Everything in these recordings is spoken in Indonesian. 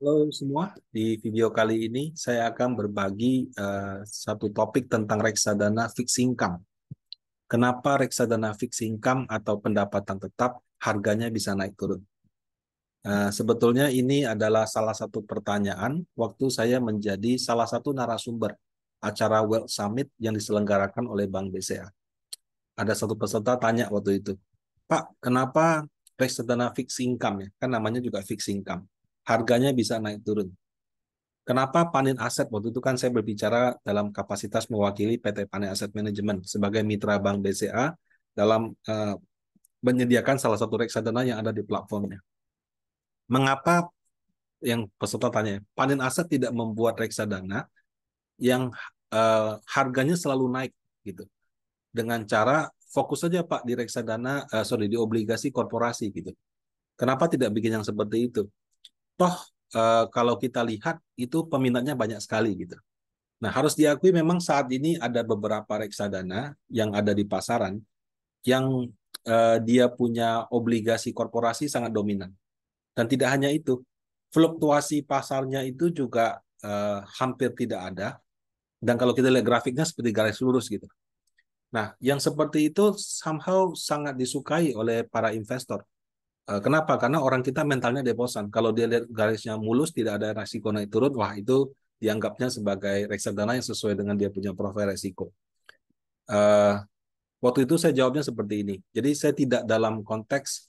Halo semua, di video kali ini saya akan berbagi satu topik tentang reksadana fixed income. Kenapa reksadana fixed income atau pendapatan tetap harganya bisa naik turun? Sebetulnya ini adalah salah satu pertanyaan waktu saya menjadi salah satu narasumber acara Wealth Summit yang diselenggarakan oleh Bank BCA. Ada satu peserta tanya waktu itu, Pak, kenapa reksadana fixed income ya? Kan namanya juga fixed income. Harganya bisa naik turun. Kenapa Panin Aset? Waktu itu kan saya berbicara dalam kapasitas mewakili PT Panin Asset Management sebagai mitra Bank BCA dalam menyediakan salah satu reksadana yang ada di platformnya. Mengapa yang peserta tanya, Panin Aset tidak membuat reksadana yang harganya selalu naik gitu dengan cara fokus saja Pak di reksadana, di obligasi korporasi gitu. Kenapa tidak bikin yang seperti itu? Toh kalau kita lihat itu peminatnya banyak sekali gitu. Nah, harus diakui memang saat ini ada beberapa reksadana yang ada di pasaran yang dia punya obligasi korporasi sangat dominan. Dan tidak hanya itu, fluktuasi pasarnya itu juga hampir tidak ada. Dan kalau kita lihat grafiknya seperti garis lurus gitu. Nah, yang seperti itu somehow sangat disukai oleh para investor. Kenapa? Karena orang kita mentalnya deposan. Kalau dia lihat garisnya mulus, tidak ada resiko naik turun, wah itu dianggapnya sebagai reksadana yang sesuai dengan dia punya profil resiko. Uh, Waktu itu saya jawabnya seperti ini. Jadi saya tidak dalam konteks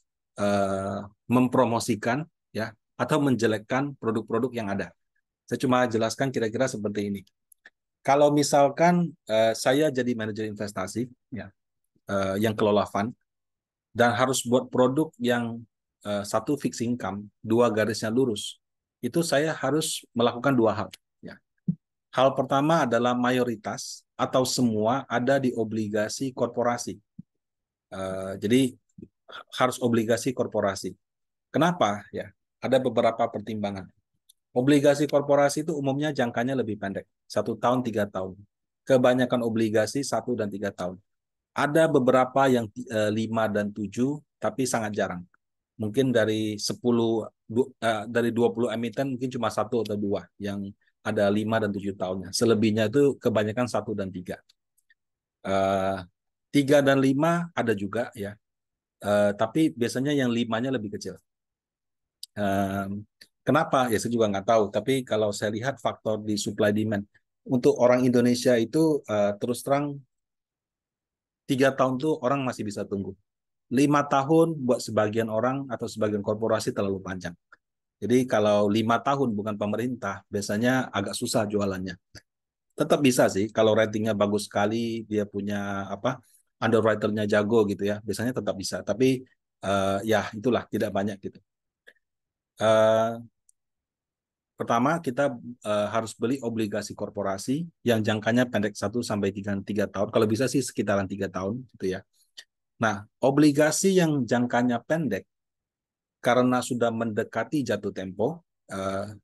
mempromosikan ya atau menjelekkan produk-produk yang ada. Saya cuma jelaskan kira-kira seperti ini. Kalau misalkan saya jadi manajer investasi ya yang kelola fund dan harus buat produk yang satu fixed income, dua garisnya lurus, itu saya harus melakukan dua hal. Ya. Hal pertama adalah mayoritas atau semua ada di obligasi korporasi. Jadi harus obligasi korporasi. Kenapa? Ya, ada beberapa pertimbangan. Obligasi korporasi itu umumnya jangkanya lebih pendek, 1 tahun, 3 tahun. Kebanyakan obligasi 1 dan 3 tahun. Ada beberapa yang 5 dan 7, tapi sangat jarang. Mungkin dari 10, dari 20 emiten mungkin cuma satu atau dua yang ada 5 dan 7 tahunnya. Selebihnya itu kebanyakan 1 dan 3. Eh, 3 dan 5 ada juga ya. Tapi biasanya yang limanya lebih kecil. Kenapa? Ya saya juga nggak tahu. Tapi kalau saya lihat faktor di supply demand untuk orang Indonesia itu terus terang 3 tahun tuh orang masih bisa tunggu. 5 tahun buat sebagian orang atau sebagian korporasi terlalu panjang. Jadi kalau 5 tahun bukan pemerintah, biasanya agak susah jualannya. Tetap bisa sih kalau ratingnya bagus sekali, dia punya apa underwriternya jago gitu ya, biasanya tetap bisa. Tapi ya itulah tidak banyak gitu. Uh, Pertama, kita harus beli obligasi korporasi yang jangkanya pendek 1 sampai 3 tahun. Kalau bisa sih sekitaran 3 tahun, gitu ya. Nah, obligasi yang jangkanya pendek karena sudah mendekati jatuh tempo,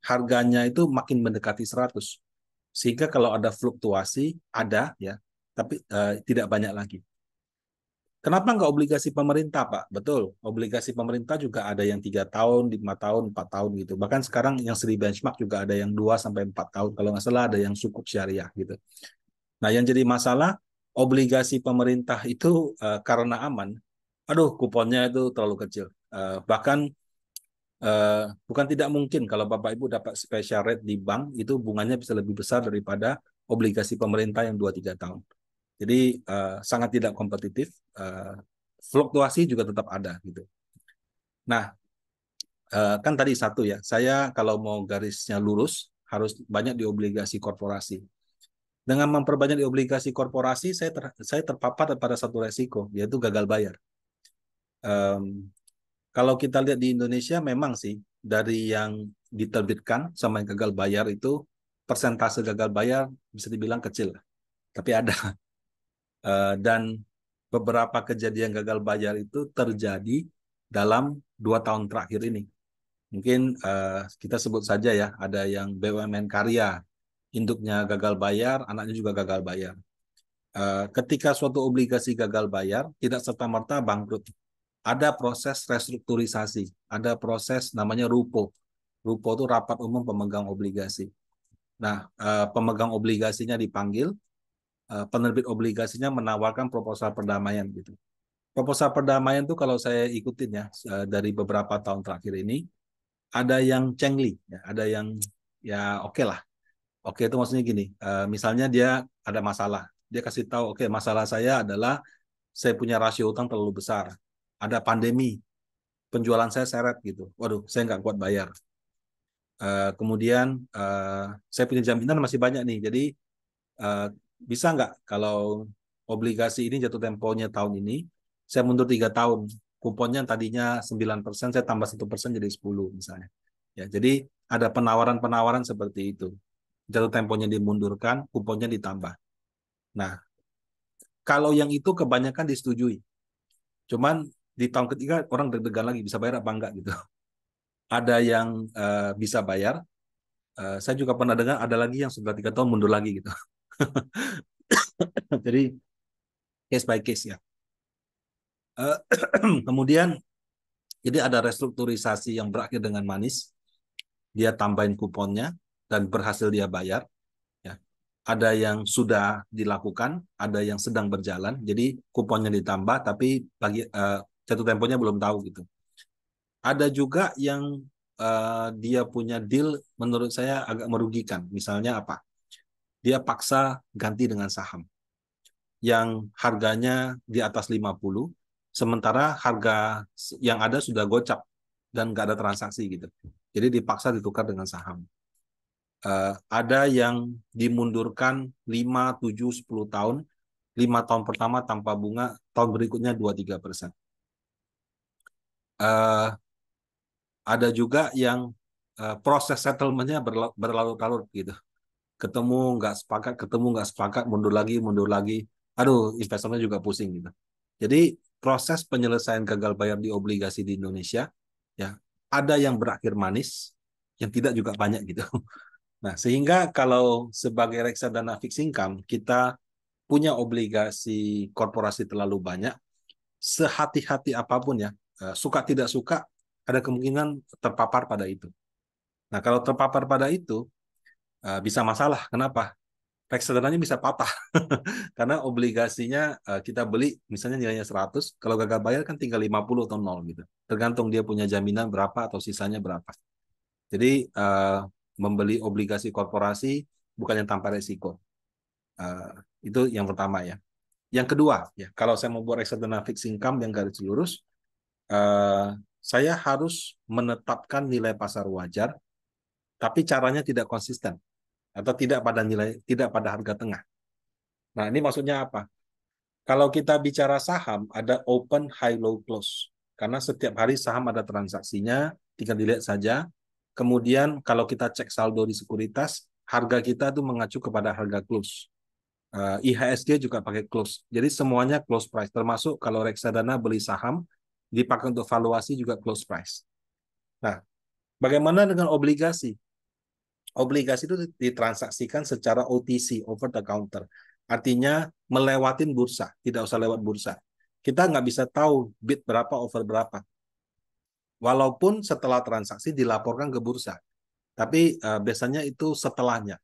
harganya itu makin mendekati 100. Sehingga kalau ada fluktuasi, ada ya, tapi tidak banyak lagi. Kenapa nggak obligasi pemerintah, Pak? Betul, obligasi pemerintah juga ada yang 3 tahun, 5 tahun, 4 tahun gitu. Bahkan sekarang yang seri benchmark juga ada yang 2 sampai 4 tahun. Kalau nggak salah ada yang sukuk syariah gitu. Nah, yang jadi masalah obligasi pemerintah itu karena aman, aduh kuponnya itu terlalu kecil. Bahkan bukan tidak mungkin kalau Bapak Ibu dapat special rate di bank itu bunganya bisa lebih besar daripada obligasi pemerintah yang 2 3 tahun. Jadi sangat tidak kompetitif. Fluktuasi juga tetap ada gitu. Nah, kan tadi satu ya, saya kalau mau garisnya lurus harus banyak di obligasi korporasi. Dengan memperbanyak di obligasi korporasi, saya terpapar pada satu resiko, yaitu gagal bayar. Um, Kalau kita lihat di Indonesia, memang sih dari yang diterbitkan sama yang gagal bayar itu persentase gagal bayar bisa dibilang kecil, tapi ada. Dan beberapa kejadian gagal bayar itu terjadi dalam 2 tahun terakhir ini. Mungkin kita sebut saja ya, ada yang BUMN Karya, induknya gagal bayar, anaknya juga gagal bayar. Ketika suatu obligasi gagal bayar, tidak serta-merta bangkrut. Ada proses restrukturisasi, ada proses namanya rupo. RUPO itu rapat umum pemegang obligasi. Nah, pemegang obligasinya dipanggil, penerbit obligasinya menawarkan proposal perdamaian gitu. Proposal perdamaian itu kalau saya ikutin ya dari beberapa tahun terakhir ini, ada yang cengli, ya, ada yang ya oke lah. Oke itu maksudnya gini, misalnya dia ada masalah, dia kasih tahu, oke masalah saya adalah saya punya rasio utang terlalu besar, ada pandemi, penjualan saya seret gitu, waduh saya nggak kuat bayar. Kemudian saya punya jaminan masih banyak nih, jadi eh, bisa nggak kalau obligasi ini jatuh temponya tahun ini, saya mundur 3 tahun, kuponnya tadinya 9%, saya tambah 1% jadi 10 misalnya. Ya, jadi ada penawaran-penawaran seperti itu. Jatuh temponya dimundurkan, kuponnya ditambah. Nah, kalau yang itu kebanyakan disetujui. Cuman di tahun ketiga orang deg-degan lagi, bisa bayar apa enggak gitu. Ada yang bisa bayar, saya juga pernah dengar ada lagi yang sudah 3 tahun mundur lagi gitu. Jadi case by case ya. Uh, Kemudian jadi ada restrukturisasi yang berakhir dengan manis, dia tambahin kuponnya dan berhasil dia bayar. Ya. Ada yang sudah dilakukan, ada yang sedang berjalan, jadi kuponnya ditambah, tapi bagi jatuh temponya belum tahu gitu. Ada juga yang dia punya deal menurut saya agak merugikan. Misalnya apa? Dia paksa ganti dengan saham yang harganya di atas 50, sementara harga yang ada sudah gocap dan nggak ada transaksi gitu. Jadi dipaksa ditukar dengan saham. Ada yang dimundurkan 5, 7, 10 tahun, 5 tahun pertama tanpa bunga, tahun berikutnya 2-3%. Ada juga yang proses settlement-nya berlarut-larut gitu. Ketemu nggak sepakat, mundur lagi. Aduh, investornya juga pusing gitu. Jadi proses penyelesaian gagal bayar di obligasi di Indonesia, ya ada yang berakhir manis, yang tidak juga banyak gitu. Nah, sehingga kalau sebagai reksadana fixed income, kita punya obligasi korporasi terlalu banyak, sehati-hati apapun ya, suka tidak suka, ada kemungkinan terpapar pada itu. Nah, kalau terpapar pada itu, bisa masalah. Kenapa? Reksadananya bisa patah. Karena obligasinya kita beli, misalnya nilainya 100, kalau gagal bayar kan tinggal 50 atau 0 gitu. Tergantung dia punya jaminan berapa atau sisanya berapa. Jadi, membeli obligasi korporasi bukan yang tanpa resiko. Uh, itu yang pertama ya. Yang kedua, ya kalau saya mau buat reksadana fixed income yang garis lurus, saya harus menetapkan nilai pasar wajar, tapi caranya tidak konsisten atau tidak pada harga tengah. Nah, ini maksudnya apa? Kalau kita bicara saham, ada open, high, low, close. Karena setiap hari saham ada transaksinya, tinggal dilihat saja. Kemudian kalau kita cek saldo di sekuritas, harga kita itu mengacu kepada harga close. IHSG juga pakai close. Jadi semuanya close price. Termasuk kalau reksadana beli saham, dipakai untuk valuasi juga close price. Nah, bagaimana dengan obligasi? Obligasi itu ditransaksikan secara OTC, over the counter. Artinya melewatin bursa, tidak usah lewat bursa. Kita nggak bisa tahu bid berapa, over berapa. Walaupun setelah transaksi dilaporkan ke bursa. Tapi biasanya itu setelahnya.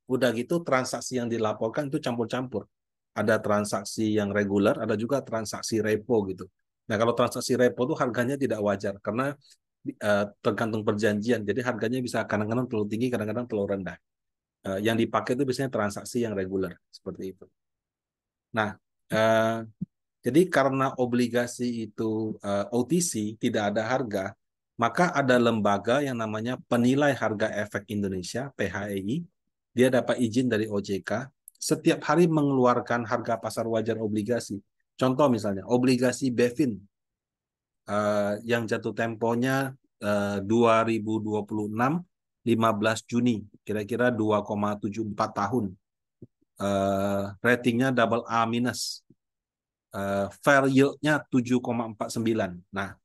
Udah gitu transaksi yang dilaporkan itu campur-campur. Ada transaksi yang reguler, ada juga transaksi repo gitu. Nah kalau transaksi repo itu harganya tidak wajar karena tergantung perjanjian. Jadi harganya bisa kadang-kadang terlalu tinggi, kadang-kadang terlalu rendah. Yang dipakai itu biasanya transaksi yang reguler seperti itu. Nah, jadi karena obligasi itu OTC tidak ada harga, maka ada lembaga yang namanya Penilai Harga Efek Indonesia (PHEI). Dia dapat izin dari OJK setiap hari mengeluarkan harga pasar wajar obligasi. Contoh misalnya obligasi BEVIN yang jatuh temponya 2026 15 Juni, kira-kira 2,74 tahun. Ratingnya double A minus. Fair yield-nya 7,49. Nah,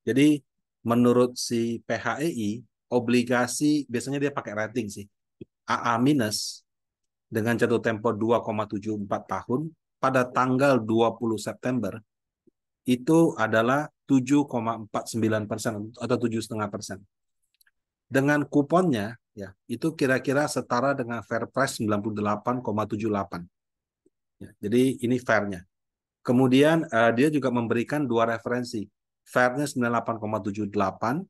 jadi menurut si PHEI, obligasi biasanya dia pakai rating sih. AA minus dengan jatuh tempo 2,74 tahun pada tanggal 20 September itu adalah 7,49% atau 7,5%. Dengan kuponnya ya itu kira-kira setara dengan fair price 98,78. Ya, jadi ini fairnya. Kemudian dia juga memberikan dua referensi. Fairnya 98,78,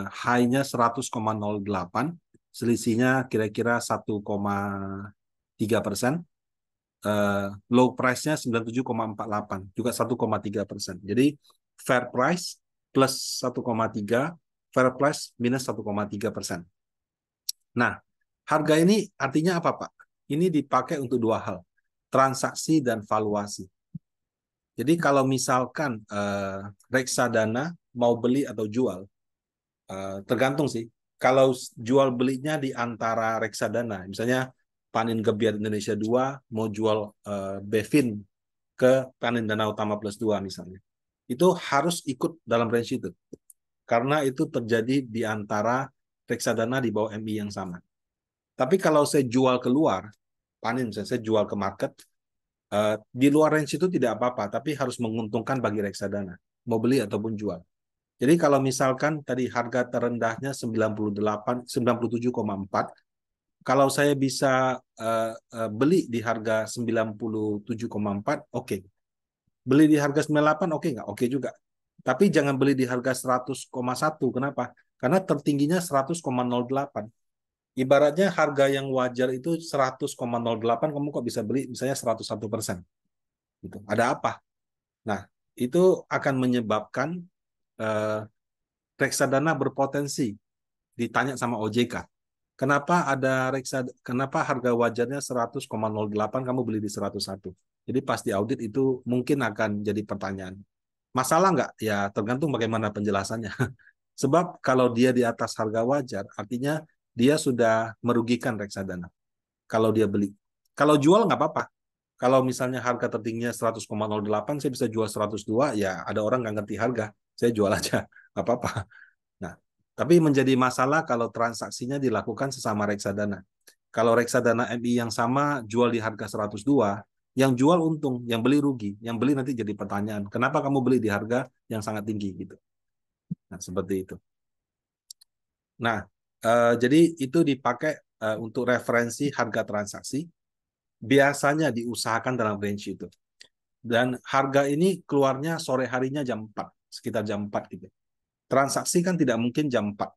high-nya 100,08, selisihnya kira-kira 1,3%, low price-nya 97,48, juga 1,3%. Jadi fair price plus 1,3, fair price minus 1,3%. Nah, harga ini artinya apa, Pak? Ini dipakai untuk dua hal, transaksi dan valuasi. Jadi kalau misalkan reksadana mau beli atau jual, tergantung sih. Kalau jual belinya di antara reksadana, misalnya Panin Gebiar Indonesia 2 mau jual Bevin ke Panin Dana Utama Plus 2 misalnya. Itu harus ikut dalam range itu. Karena itu terjadi di antara reksadana di bawah MI yang sama. Tapi kalau saya jual keluar, Panin saya jual ke market, di luar range itu tidak apa-apa, tapi harus menguntungkan bagi reksadana, mau beli ataupun jual. Jadi kalau misalkan tadi harga terendahnya 97,4, kalau saya bisa beli di harga 97,4, oke. Beli di harga 98, oke nggak? Oke juga. Tapi jangan beli di harga 100,1. Kenapa? Karena tertingginya 100,08. Ibaratnya harga yang wajar itu 100,08, kamu kok bisa beli misalnya 101%. Gitu. Ada apa? Nah, itu akan menyebabkan eh, reksadana berpotensi ditanya sama OJK. Kenapa harga wajarnya 100,08 kamu beli di 101? Jadi pas di audit itu mungkin akan jadi pertanyaan. Masalah nggak? Ya tergantung bagaimana penjelasannya. Sebab kalau dia di atas harga wajar, artinya dia sudah merugikan reksadana. Kalau dia beli. Kalau jual nggak apa-apa. Kalau misalnya harga tertingginya 100,08, saya bisa jual 102, ya ada orang nggak ngerti harga. Saya jual aja, nggak apa-apa. Nah, tapi menjadi masalah kalau transaksinya dilakukan sesama reksadana. Kalau reksadana MI yang sama jual di harga 102, yang jual untung, yang beli rugi, yang beli nanti jadi pertanyaan, kenapa kamu beli di harga yang sangat tinggi gitu. Nah, seperti itu. Nah, jadi itu dipakai untuk referensi harga transaksi, biasanya diusahakan dalam range itu. Dan harga ini keluarnya sore harinya jam 4, sekitar jam 4 gitu. Transaksi kan tidak mungkin jam 4,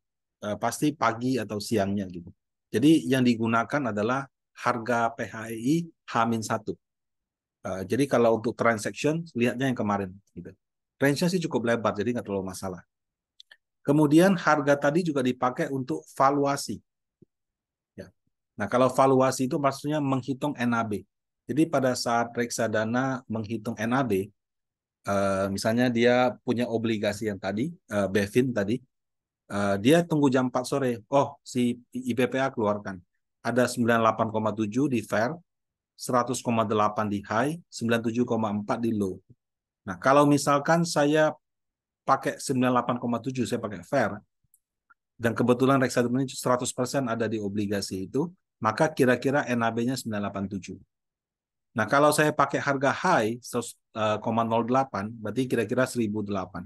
pasti pagi atau siangnya gitu. Jadi yang digunakan adalah harga PHEI H-1. Jadi kalau untuk transaction, lihatnya yang kemarin. Gitu. Range-nya sih cukup lebar, jadi nggak terlalu masalah. Kemudian harga tadi juga dipakai untuk valuasi. Ya. Nah kalau valuasi itu maksudnya menghitung NAB. Jadi pada saat reksadana menghitung NAB, misalnya dia punya obligasi yang tadi, Bevin tadi, dia tunggu jam 4 sore. Oh, si IPPA keluarkan. Ada 98,7 di fair, 100,8 di high, 97,4 di low. Nah, kalau misalkan saya pakai 98,7, saya pakai fair, dan kebetulan reksadana ini 100% ada di obligasi itu, maka kira-kira NAB-nya 987. Nah, kalau saya pakai harga high 100,08, berarti kira-kira 1008.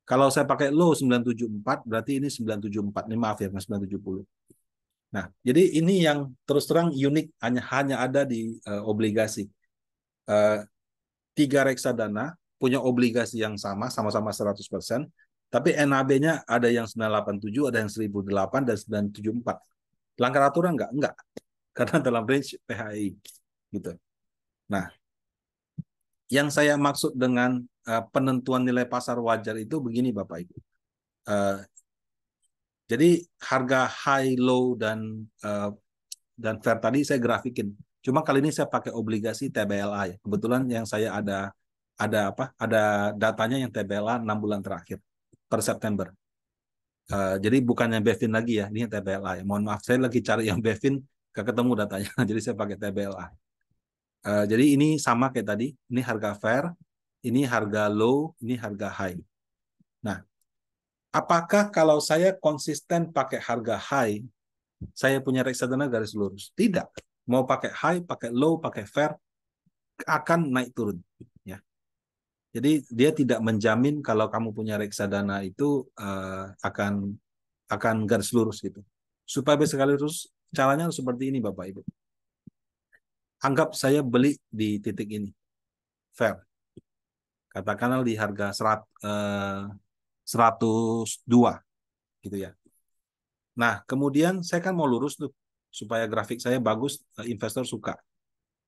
Kalau saya pakai low 974, berarti ini 974. Ini maaf ya, 970. Nah, jadi ini yang terus terang unik, hanya ada di obligasi. Uh, 3 reksadana punya obligasi yang sama-sama 100%, tapi NAB-nya ada yang 987, ada yang 1008, dan 974. Langgar aturan nggak? Enggak. Karena dalam range PHI. Gitu. Nah, yang saya maksud dengan penentuan nilai pasar wajar itu begini Bapak Ibu. Jadi harga high, low, dan fair tadi saya grafikin. Cuma kali ini saya pakai obligasi TBLA ya. Kebetulan yang saya ada datanya yang TBLA 6 bulan terakhir per September. Jadi bukan yang Bevin lagi ya, ini yang TBLA ya. Mohon maaf, saya lagi cari yang Bevin, gak ketemu datanya. Jadi saya pakai TBLA. Jadi ini sama kayak tadi, ini harga fair, ini harga low, ini harga high. Nah, apakah kalau saya konsisten pakai harga high, saya punya reksadana garis lurus? Tidak. Mau pakai high, pakai low, pakai fair, akan naik turun. Ya. Jadi dia tidak menjamin kalau kamu punya reksadana itu akan akan garis lurus gitu. Supaya bisa garis lurus, caranya seperti ini Bapak Ibu. Anggap saya beli di titik ini, fair. Katakanlah di harga 102 gitu ya. Nah, kemudian saya kan mau lurus tuh supaya grafik saya bagus, investor suka.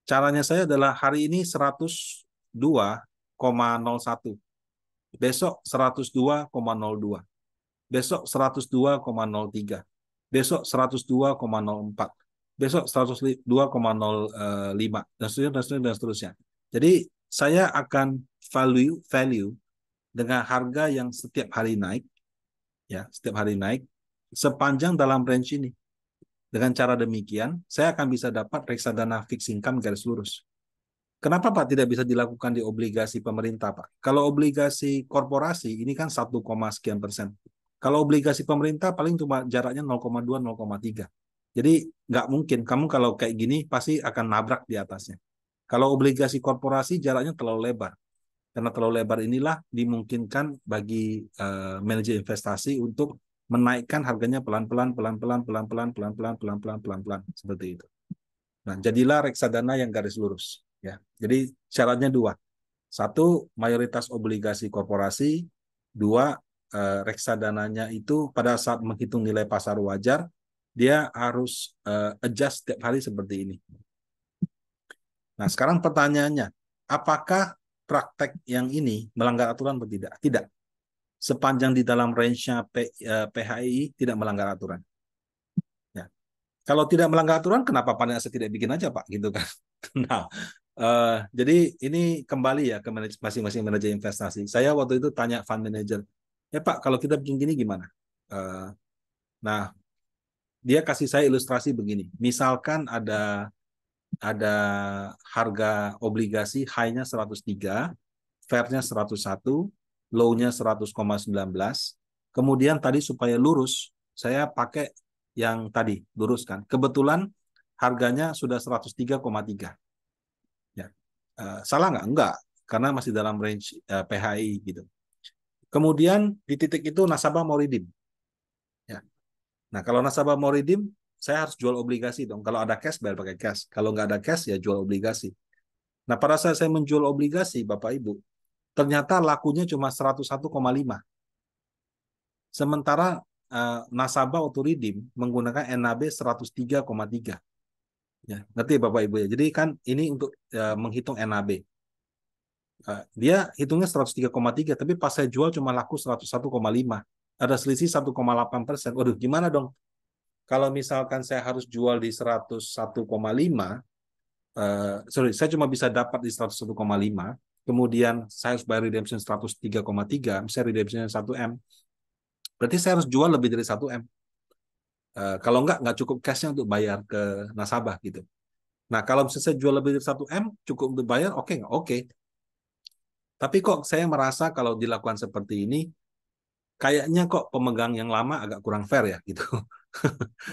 Caranya saya adalah hari ini 102,01, besok 102,02, besok 102,03, besok 102,04, besok 102,05, dan seterusnya, dan seterusnya, dan seterusnya. Jadi saya akan value dengan harga yang setiap hari naik, ya, setiap hari naik sepanjang dalam range ini. Dengan cara demikian, saya akan bisa dapat reksadana fixed income garis lurus. Kenapa Pak tidak bisa dilakukan di obligasi pemerintah Pak? Kalau obligasi korporasi ini kan 1, sekian persen. Kalau obligasi pemerintah paling cuma jaraknya 0,2, 0,3. Jadi nggak mungkin. Kamu kalau kayak gini pasti akan nabrak di atasnya. Kalau obligasi korporasi jaraknya terlalu lebar. Karena terlalu lebar inilah dimungkinkan bagi manajer investasi untuk menaikkan harganya pelan-pelan, pelan-pelan, pelan-pelan, pelan-pelan, pelan-pelan, pelan-pelan, seperti itu. Nah, jadilah reksadana yang garis lurus. Ya, jadi syaratnya dua. Satu, mayoritas obligasi korporasi. Dua, reksadananya itu pada saat menghitung nilai pasar wajar, dia harus adjust setiap hari seperti ini. Nah, sekarang pertanyaannya, apakah praktek yang ini melanggar aturan atau tidak? Tidak. Sepanjang di dalam range-nya PHI tidak melanggar aturan. Ya. Kalau tidak melanggar aturan, kenapa Panen Aset tidak bikin aja, Pak? Gitu kan. Nah, jadi ini kembali ya ke masing-masing manajer investasi. Saya waktu itu tanya fund manager, ya Pak, kalau kita bikin gini gimana? Nah, dia kasih saya ilustrasi begini. Misalkan ada harga obligasi high-nya 103, fair-nya 101, low-nya 100,19. Kemudian tadi supaya lurus, saya pakai yang tadi, luruskan. Kebetulan harganya sudah 103,3. Ya. Salah nggak? Enggak, karena masih dalam range PHI gitu. Kemudian di titik itu nasabah mau redeem. Ya. Nah, kalau nasabah mau redeem, saya harus jual obligasi dong. Kalau ada cash, bayar pakai cash. Kalau nggak ada cash, ya jual obligasi. Nah, pada saat saya menjual obligasi, Bapak Ibu, ternyata lakunya cuma 101,5. Sementara nasabah auto redeem menggunakan NAB 103,3. Ya, ngerti Bapak Ibu ya. Jadi kan ini untuk menghitung NAB. Dia hitungnya 103,3, tapi pas saya jual cuma laku 101,5. Ada selisih 1,8%. Waduh, gimana dong? Kalau misalkan saya harus jual di 101,5, sorry, saya cuma bisa dapat di 101,5, kemudian saya harus bayar redemption 103,3, misalnya redemptionnya 1M, berarti saya harus jual lebih dari 1M. Kalau nggak cukup cashnya untuk bayar ke nasabah gitu. Nah, kalau misalnya saya jual lebih dari 1M, cukup untuk bayar, oke nggak? Oke. Tapi kok saya merasa kalau dilakukan seperti ini, kayaknya kok pemegang yang lama agak kurang fair ya gitu.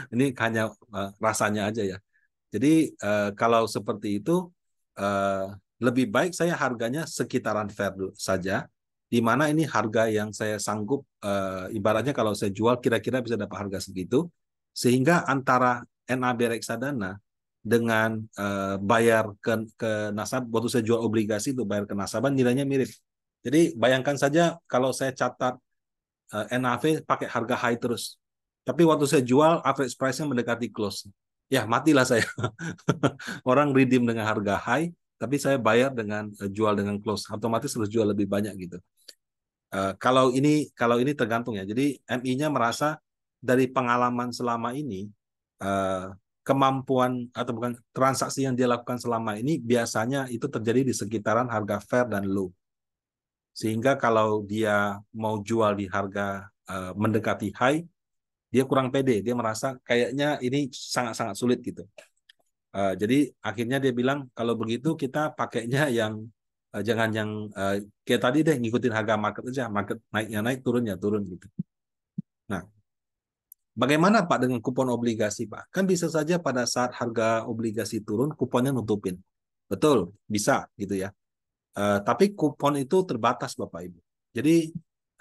Ini hanya rasanya aja ya. Jadi kalau seperti itu, uh, lebih baik saya harganya sekitaran fair saja, di mana ini harga yang saya sanggup, ibaratnya kalau saya jual kira-kira bisa dapat harga segitu, sehingga antara NAB reksadana dengan bayar ke nasabah, waktu saya jual obligasi itu bayar ke nasabah nilainya mirip. Jadi bayangkan saja kalau saya catat NAV pakai harga high terus. Tapi waktu saya jual, average price-nya mendekati close. Ya, matilah saya. Orang redeem dengan harga high, tapi saya bayar dengan jual dengan close. Otomatis harus jual lebih banyak gitu. Kalau ini tergantung ya. Jadi MI-nya merasa dari pengalaman selama ini, kemampuan atau bukan transaksi yang dia lakukan selama ini biasanya itu terjadi di sekitaran harga fair dan low. Sehingga kalau dia mau jual di harga mendekati high, dia kurang pede. Dia merasa kayaknya ini sangat-sangat sulit gitu. Jadi akhirnya dia bilang kalau begitu kita pakainya yang jangan yang kayak tadi deh, ngikutin harga market aja. Market naiknya naik, turunnya turun gitu. Nah, bagaimana Pak dengan kupon obligasi Pak? Kan bisa saja pada saat harga obligasi turun, kuponnya nutupin. Betul, bisa gitu ya. Tapi kupon itu terbatas Bapak Ibu. Jadi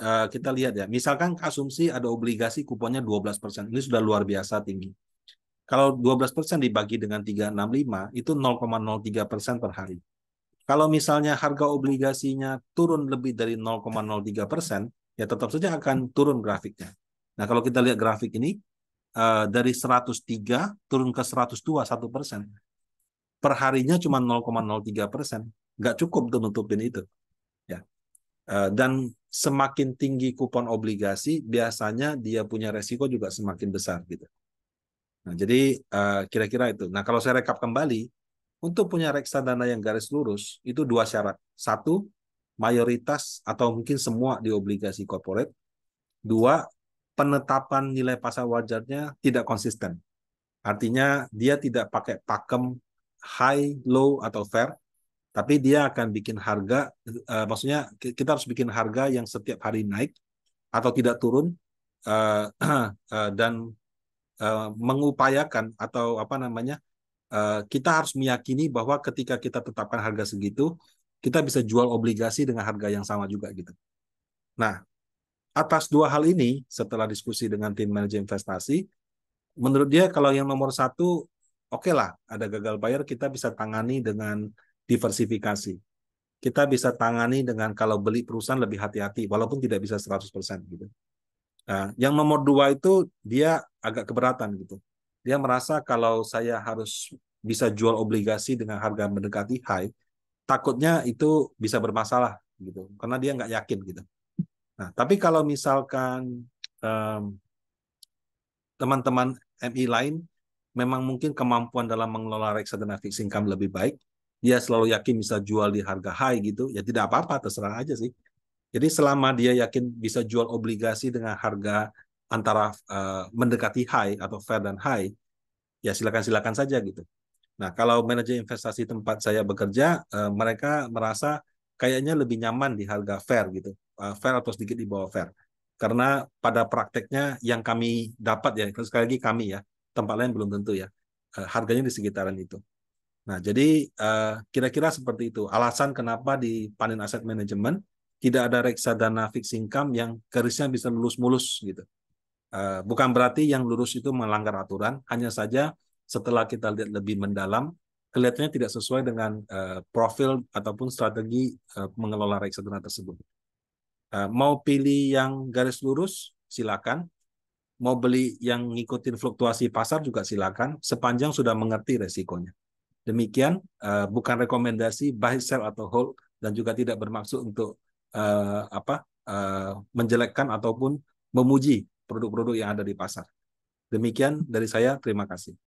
kita lihat ya, misalkan asumsi ada obligasi kuponnya 12%, ini sudah luar biasa tinggi. Kalau 12% dibagi dengan 365, itu 0,03% per hari. Kalau misalnya harga obligasinya turun lebih dari 0,03%, ya tetap saja akan turun grafiknya. Nah, kalau kita lihat grafik ini, dari 103 turun ke 102, 1%. Per harinya cuma 0,03%. Nggak cukup untuk nutupin itu. Ya. Dan semakin tinggi kupon obligasi, biasanya dia punya resiko juga semakin besar gitu. Nah, jadi kira-kira itu. Nah, kalau saya rekap kembali, untuk punya reksadana yang garis lurus, itu dua syarat. Satu, mayoritas atau mungkin semua di obligasi corporate. Dua, penetapan nilai pasar wajarnya tidak konsisten. Artinya dia tidak pakai pakem high, low, atau fair, tapi dia akan bikin harga, maksudnya kita harus bikin harga yang setiap hari naik atau tidak turun, dan mengupayakan atau apa namanya, kita harus meyakini bahwa ketika kita tetapkan harga segitu, kita bisa jual obligasi dengan harga yang sama juga gitu. Nah, atas dua hal ini, setelah diskusi dengan tim manajer investasi, menurut dia kalau yang nomor satu, oke lah, ada gagal bayar, kita bisa tangani dengan diversifikasi. Kita bisa tangani dengan kalau beli perusahaan lebih hati-hati, walaupun tidak bisa 100% gitu. Nah, yang nomor dua itu dia agak keberatan gitu. Dia merasa kalau saya harus bisa jual obligasi dengan harga mendekati high, takutnya itu bisa bermasalah gitu, karena dia nggak yakin gitu. Nah, tapi kalau misalkan teman-teman MI lain memang mungkin kemampuan dalam mengelola reksadana fixed income lebih baik, dia selalu yakin bisa jual di harga high gitu, ya tidak apa-apa, terserah aja sih. Jadi selama dia yakin bisa jual obligasi dengan harga antara mendekati high atau fair dan high, ya silakan-silakan saja gitu. Nah, kalau manajer investasi tempat saya bekerja, mereka merasa kayaknya lebih nyaman di harga fair gitu, fair atau sedikit di bawah fair. Karena pada prakteknya yang kami dapat ya, sekali lagi kami ya, tempat lain belum tentu ya, harganya di sekitaran itu. Nah, jadi kira-kira seperti itu. Alasan kenapa di Panin Asset Management tidak ada reksadana fixed income yang garisnya bisa mulus-mulus gitu. Bukan berarti yang lurus itu melanggar aturan, hanya saja setelah kita lihat lebih mendalam, kelihatannya tidak sesuai dengan profil ataupun strategi mengelola reksadana tersebut. Mau pilih yang garis lurus, silakan. Mau beli yang ngikutin fluktuasi pasar juga silakan, sepanjang sudah mengerti resikonya. Demikian, bukan rekomendasi buy, sell, atau hold, dan juga tidak bermaksud untuk menjelekkan ataupun memuji produk-produk yang ada di pasar. Demikian dari saya, terima kasih.